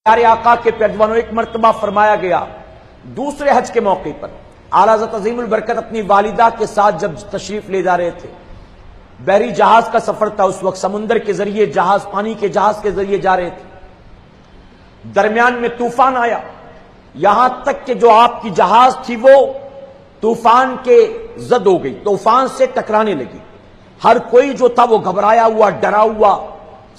پیارے آقا کے پیروانوں ایک مرتبہ فرمایا گیا دوسرے حج کے موقع پر اعلی حضرت عظیم البرکت اپنی والدہ کے ساتھ جب تشریف لے جا رہے تھے، بحری جہاز کا سفر تھا، اس وقت سمندر کے ذریعے جہاز، پانی کے جہاز کے ذریعے جا رہے تھے، درمیان میں طوفان آیا، یہاں تک کہ جو آپ کی جہاز تھی وہ طوفان کے زد ہو گئی، طوفان سے ٹکرانے لگی، ہر کوئی جو تھا وہ گھبرایا ہوا، ڈرا ہوا،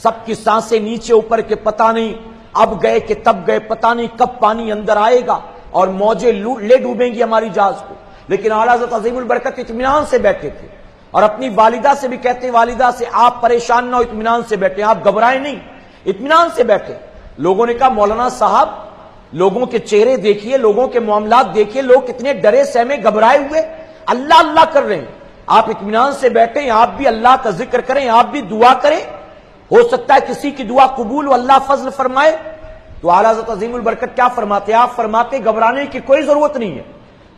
سب کی سانسیں نیچے اوپر کے پتہ نہیں اب گئے کہ تب گئے، پتہ نہیں کب پانی اندر آئے گا اور موجیں لے ڈوبیں گی ہماری جہاز کو۔ لیکن اعلی حضرت عظیم البرکت اطمینان سے بیٹھے تھے اور اپنی والدہ سے بھی کہتے ہیں، والدہ سے آپ پریشان نہ ہو، اطمینان سے بیٹھے، آپ گھبرائیں نہیں، اطمینان سے بیٹھے۔ لوگوں نے کہا مولانا صاحب لوگوں کے چہرے دیکھیے، لوگوں کے معاملات دیکھیے، لوگ کتنے ڈرے سہمے گھبرائے ہوئے اللہ اللہ کر رہے ہیں، آپ اطمینان سے بیٹھیں، آپ بھی اللہ کا ذکر کریں، آپ بھی دعا کریں، ہو سکتا ہے کسی کی دعا قبول ہو، اللہ فضل فرمائے۔ تو اعلی حضرت عظیم البرکت کیا فرماتے ہیں؟ آپ فرماتے گھبرانے کی کوئی ضرورت نہیں ہے،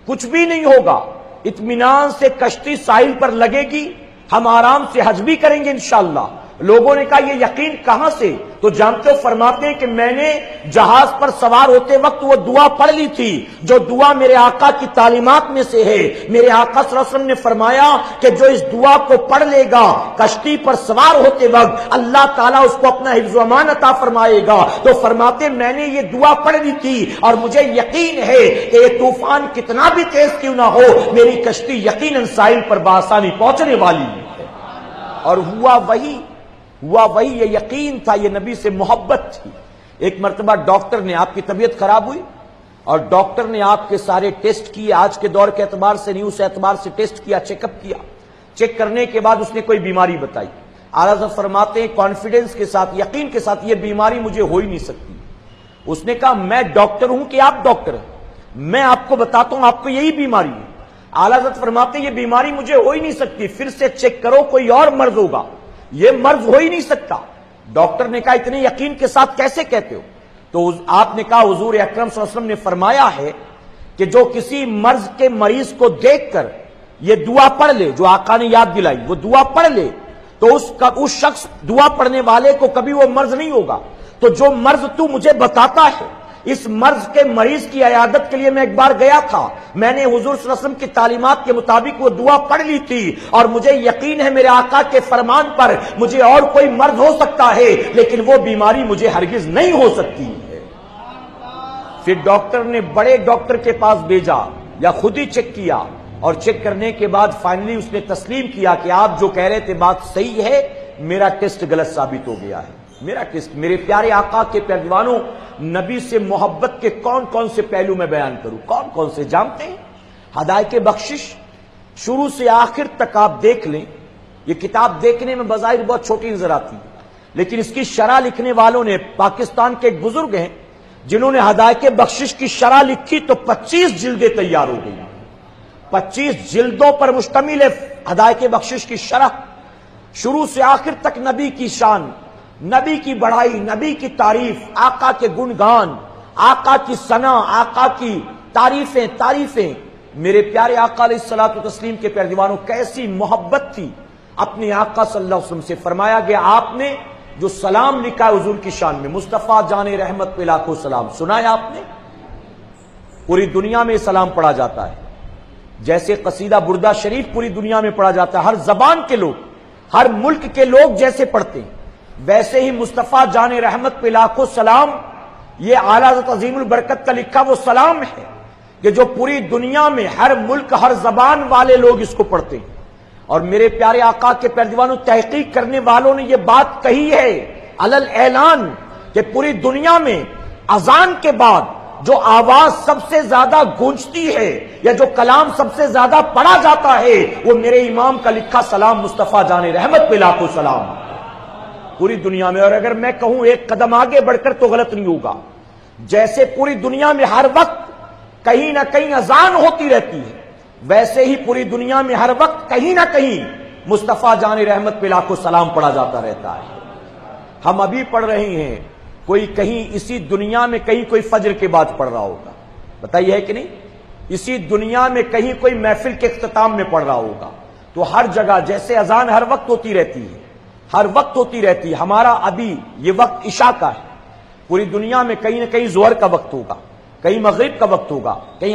کچھ بھی نہیں ہوگا، اطمینان سے کشتی ساحل پر لگے گی، ہم آرام سے حج بھی کریں گے انشاءاللہ۔ لوگوں نے کہا یہ یقین کہاں سے؟ تو جانتے ہو فرماتے ہیں کہ میں نے جہاز پر سوار ہوتے وقت وہ دعا پڑھ لی تھی جو دعا میرے آقا کی تعلیمات میں سے ہے۔ میرے آقا صلی اللہ علیہ وسلم نے فرمایا کہ جو اس دعا کو پڑھ لے گا کشتی پر سوار ہوتے وقت اللہ تعالیٰ اس کو اپنا حفظ و امان عطا فرمائے گا۔ تو فرماتے میں نے یہ دعا پڑھ لی تھی اور مجھے یقین ہے کہ یہ طوفان کتنا بھی تیز کیوں نہ ہو میری کشتی یقیناً ساحل پر بآسانی پہنچنے والی ہے۔ اور ہوا وہی، یہ یقین تھا، یہ نبی سے محبت تھی۔ ایک مرتبہ ڈاکٹر نے، آپ کی طبیعت خراب ہوئی اور ڈاکٹر نے آپ کے سارے ٹیسٹ کیے، آج کے دور کے اعتبار سے نہیں اس اعتبار سے ٹیسٹ کیا، چیک اپ کیا، چیک کرنے کے بعد اس نے کوئی بیماری بتائی۔ اعلیٰ حضرت فرماتے ہیں کانفیڈنس کے ساتھ، یقین کے ساتھ، یہ بیماری مجھے ہو ہی نہیں سکتی۔ اس نے کہا میں ڈاکٹر ہوں کہ آپ ڈاکٹر ہیں، میں آپ کو بتاتا ہوں آپ کو یہی بیماری ہے۔ اعلیٰ حضرت فرماتے ہیں یہ بیماری مجھے ہو ہی نہیں سکتی، پھر سے چیک کرو کوئی اور مرض ہوگا، یہ مرض ہو ہی نہیں سکتا۔ ڈاکٹر نے کہا اتنے یقین کے ساتھ کیسے کہتے ہو؟ تو آپ نے کہا حضور اکرم صلی اللہ علیہ وسلم نے فرمایا ہے کہ جو کسی مرض کے مریض کو دیکھ کر یہ دعا پڑھ لے، جو آقا نے یاد دلائی وہ دعا پڑھ لے تو اس شخص دعا پڑھنے والے کو کبھی وہ مرض نہیں ہوگا۔ تو جو مرض تو مجھے بتاتا ہے اس مرض کے مریض کی عیادت کے لیے میں ایک بار گیا تھا، میں نے حضور صلی اللہ علیہ وسلم کی تعلیمات کے مطابق وہ دعا پڑھ لی تھی اور مجھے یقین ہے میرے آقا کے فرمان پر مجھے اور کوئی مرض ہو سکتا ہے لیکن وہ بیماری مجھے ہرگز نہیں ہو سکتی ہے۔ پھر ڈاکٹر نے بڑے ڈاکٹر کے پاس بھیجا یا خود ہی چیک کیا اور چیک کرنے کے بعد فائنلی اس نے تسلیم کیا کہ آپ جو کہہ رہے تھے بات صحیح ہے، میرا ٹیسٹ غلط ثابت ہو گیا ہے۔ میرا ٹیسٹ، میرے پیارے آقا کے پیروانوں، نبی سے محبت کے کون کون سے پہلو میں بیان کروں؟ کون سے جانتے ہیں؟ ہدایت بخشش شروع سے آخر تک آپ دیکھ لیں، یہ کتاب دیکھنے میں بظاہر بہت چھوٹی نظر آتی ہے لیکن اس کی شرح لکھنے والوں نے، پاکستان کے ایک بزرگ ہیں جنہوں نے ہدایت بخشش کی شرح لکھی تو 25 جلدیں تیار ہو گئی، 25 جلدوں پر مشتمل ہے ہدایت بخشش کی شرح، شروع سے آخر تک نبی کی شان، نبی کی بڑھائی، نبی کی تعریف، آقا کے گنگان، آقا کی ثنا، آقا کی تعریفیں۔ میرے پیارے آقا علیہ الصلوۃ والتسلیم کے پیروانوں کیسی محبت تھی اپنے آقا صلی اللہ علیہ وسلم سے۔ فرمایا گیا آپ نے جو سلام لکھا ہے حضور کی شان میں، مصطفیٰ جان رحمت پہ لاکھوں سلام، سنا ہے آپ نے؟ پوری دنیا میں سلام پڑھا جاتا ہے، جیسے قصیدہ بردہ شریف پوری دنیا میں پڑھا جاتا ہے، ہر زبان کے لوگ، ہر ملک کے لوگ جیسے پڑھتے ہیں ویسے ہی مصطفیٰ جان رحمت پہ لاکھوں سلام، یہ اعلیٰ حضرت عظیم البرکت کا لکھا وہ سلام ہے کہ جو پوری دنیا میں ہر ملک ہر زبان والے لوگ اس کو پڑھتے ہیں۔ اور میرے پیارے آقا کے پیروانوں تحقیق کرنے والوں نے یہ بات کہی ہے علل اعلان کہ پوری دنیا میں اذان کے بعد جو آواز سب سے زیادہ گونجتی ہے یا جو کلام سب سے زیادہ پڑھا جاتا ہے وہ میرے امام کا لکھا سلام مصطفیٰ جان رحمت پہ لاکھوں سلام پوری دنیا میں۔ اور اگر میں کہوں ایک قدم آگے بڑھ کر تو غلط نہیں ہوگا، جیسے پوری دنیا میں ہر وقت کہیں نہ کہیں اذان ہوتی رہتی ہے ویسے ہی پوری دنیا میں ہر وقت کہیں نہ کہیں مصطفیٰ جان رحمت پہ لاکھوں سلام پڑھا جاتا رہتا ہے۔ ہم ابھی پڑھ رہے ہیں، کوئی کہیں اسی دنیا میں کہیں کوئی فجر کے بعد پڑھ رہا ہوگا، بتائیے ہے کہ نہیں؟ اسی دنیا میں کہیں کوئی محفل کے اختتام میں پڑھ رہا ہوگا۔ تو ہر جگہ جیسے اذان ہر وقت ہوتی رہتی ہے، ہر وقت ہوتی رہتی ہے، ہمارا ابھی یہ وقت عشاء کا ہے، پوری دنیا میں کہیں نہ کہیں ظہر کا وقت ہوگا، کہیں مغرب کا وقت ہوگا، کہیں